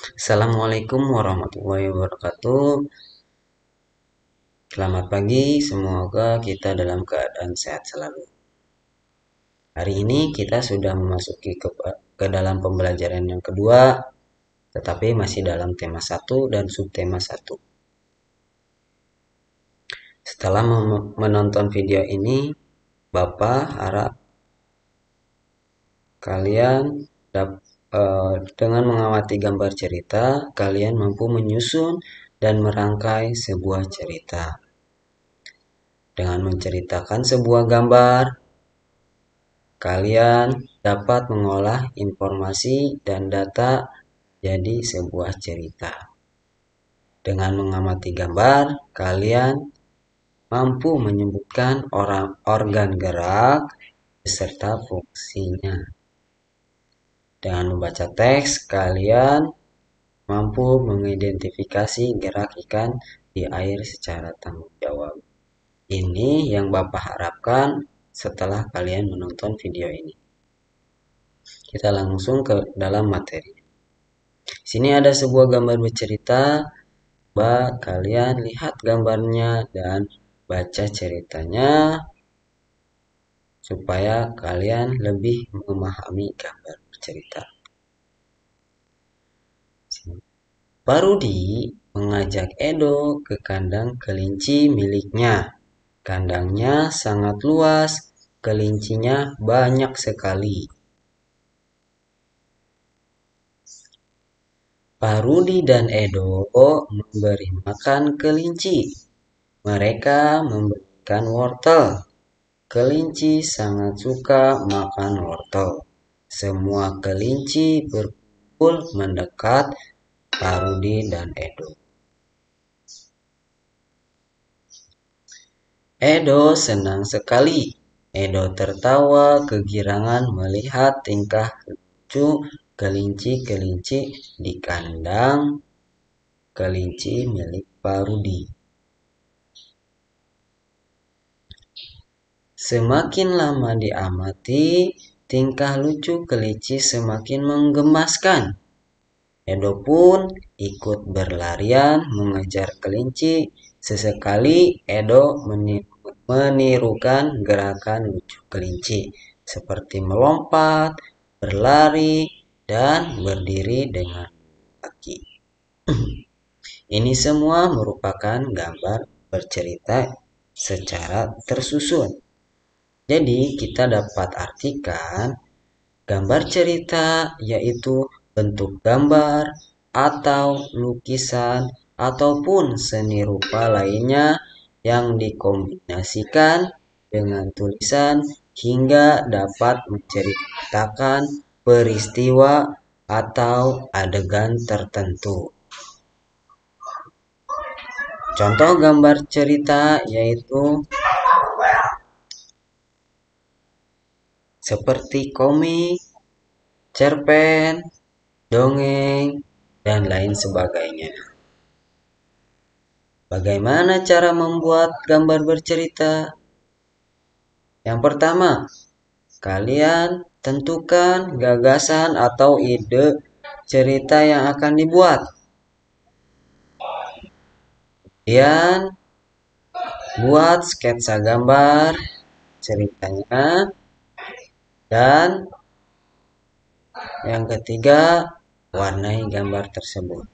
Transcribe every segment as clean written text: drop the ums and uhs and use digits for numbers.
Assalamualaikum warahmatullahi wabarakatuh. Selamat pagi, semoga kita dalam keadaan sehat selalu. Hari ini kita sudah memasuki ke dalam pembelajaran yang kedua, tetapi masih dalam tema 1 dan subtema 1. Setelah menonton video ini, Bapak harap kalian dengan mengamati gambar cerita, kalian mampu menyusun dan merangkai sebuah cerita. Dengan menceritakan sebuah gambar, kalian dapat mengolah informasi dan data jadi sebuah cerita. Dengan mengamati gambar, kalian mampu menyebutkan organ gerak beserta fungsinya. Dengan membaca teks, kalian mampu mengidentifikasi gerak ikan di air secara tanggung jawab. Ini yang Bapak harapkan setelah kalian menonton video ini. Kita langsung ke dalam materi. Sini ada sebuah gambar bercerita. Coba kalian lihat gambarnya dan baca ceritanya supaya kalian lebih memahami gambar bercerita. Parudi mengajak Edo ke kandang kelinci miliknya. Kandangnya sangat luas, kelincinya banyak sekali. Parudi dan Edo memberi makan kelinci. Mereka memberikan wortel. Kelinci sangat suka makan wortel. Semua kelinci berkumpul mendekat Parudi dan Edo. Edo senang sekali. Edo tertawa kegirangan melihat tingkah lucu kelinci-kelinci di kandang kelinci milik Parudi. Semakin lama diamati, tingkah lucu kelinci semakin menggemaskan. Edo pun ikut berlarian mengejar kelinci. Sesekali Edo menirukan gerakan lucu kelinci seperti melompat, berlari, dan berdiri dengan kaki. Ini semua merupakan gambar bercerita secara tersusun. Jadi kita dapat artikan gambar cerita yaitu bentuk gambar atau lukisan ataupun seni rupa lainnya yang dikombinasikan dengan tulisan hingga dapat menceritakan peristiwa atau adegan tertentu. Contoh gambar cerita yaitu seperti komik, cerpen, dongeng, dan lain sebagainya. Bagaimana cara membuat gambar bercerita? Yang pertama, kalian tentukan gagasan atau ide cerita yang akan dibuat. Kemudian, buat sketsa gambar ceritanya. Dan yang ketiga, warnai gambar tersebut.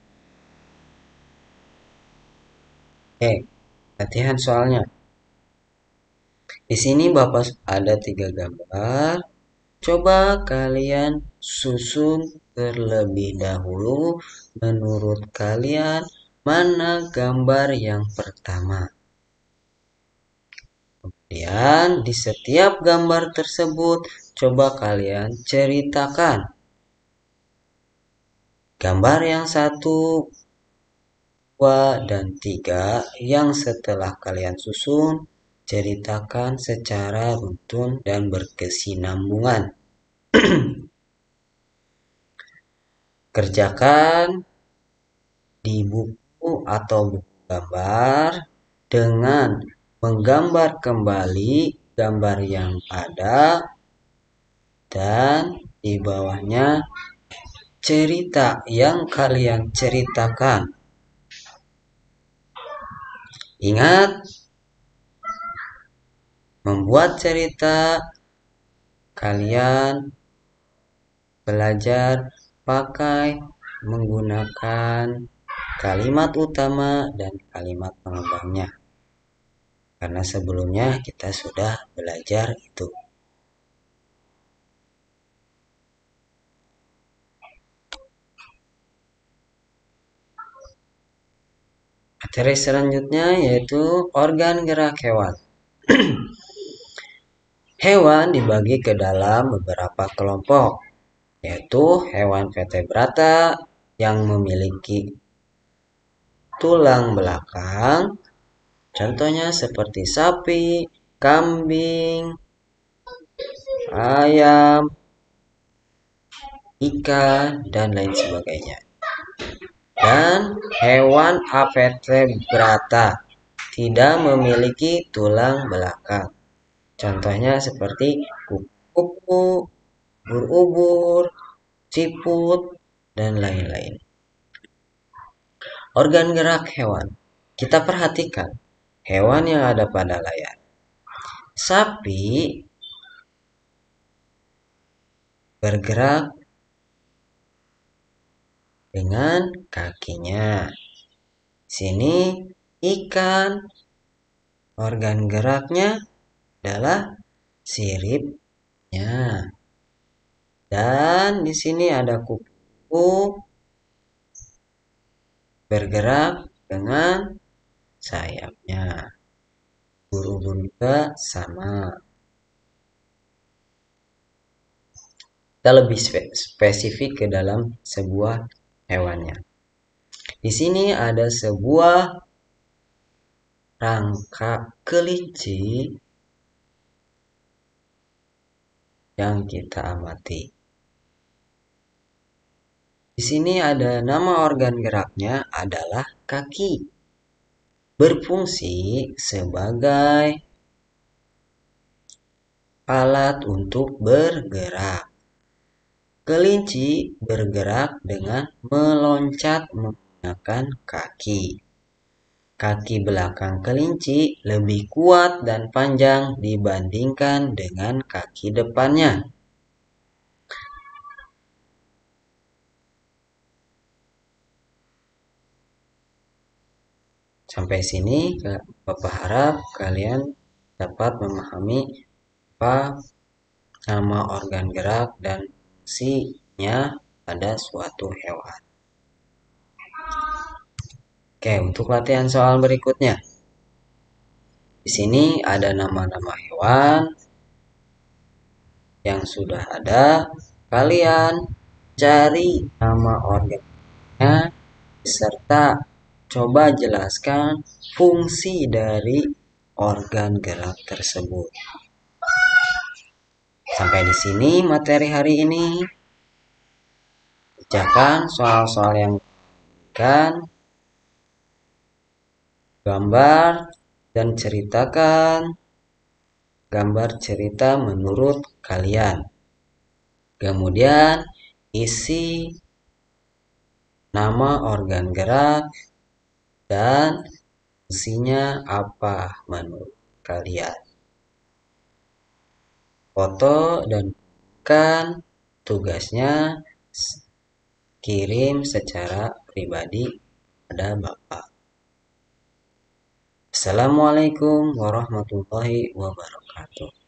Oke, latihan soalnya. Di sini Bapak ada 3 gambar. Coba kalian susun terlebih dahulu. Menurut kalian, mana gambar yang pertama? Kemudian di setiap gambar tersebut, coba kalian ceritakan. Gambar yang 1, 2, dan 3 yang setelah kalian susun, ceritakan secara runtun dan berkesinambungan. Kerjakan di buku atau buku gambar dengan menggambar kembali gambar yang ada dan di bawahnya cerita yang kalian ceritakan. Ingat, membuat cerita kalian belajar pakai menggunakan kalimat utama dan kalimat pengembangnya. Karena sebelumnya kita sudah belajar itu. Materi selanjutnya yaitu organ gerak hewan. Hewan dibagi ke dalam beberapa kelompok, yaitu hewan vertebrata yang memiliki tulang belakang, contohnya seperti sapi, kambing, ayam, ikan, dan lain sebagainya. Dan hewan avertebrata tidak memiliki tulang belakang. Contohnya seperti kupu-kupu, ubur-ubur, siput, dan lain-lain. Organ gerak hewan. Kita perhatikan hewan yang ada pada layar. Sapi bergerak dengan kakinya. Sini ikan, organ geraknya adalah siripnya. Dan di sini ada kupu bergerak dengan sayapnya. Ubur-ubur juga sama. Kita lebih spesifik ke dalam sebuah hewannya. Di sini ada sebuah rangka kelinci yang kita amati. Di sini ada nama organ geraknya adalah kaki. Berfungsi sebagai alat untuk bergerak. Kelinci bergerak dengan meloncat menggunakan kaki. Kaki belakang kelinci lebih kuat dan panjang dibandingkan dengan kaki depannya. Sampai sini, Bapak harap kalian dapat memahami apa nama organ gerak dan fungsinya pada suatu hewan. Oke, untuk latihan soal berikutnya. Di sini ada nama-nama hewan yang sudah ada. Kalian cari nama organnya beserta coba jelaskan fungsi dari organ gerak tersebut. Sampai di sini materi hari ini. Kerjakan soal-soal yang kan, gambar dan ceritakan gambar cerita menurut kalian. Kemudian isi nama organ gerak dan fungsinya apa menurut kalian. Foto dan kan tugasnya kirim secara pribadi pada Bapak. Assalamualaikum warahmatullahi wabarakatuh.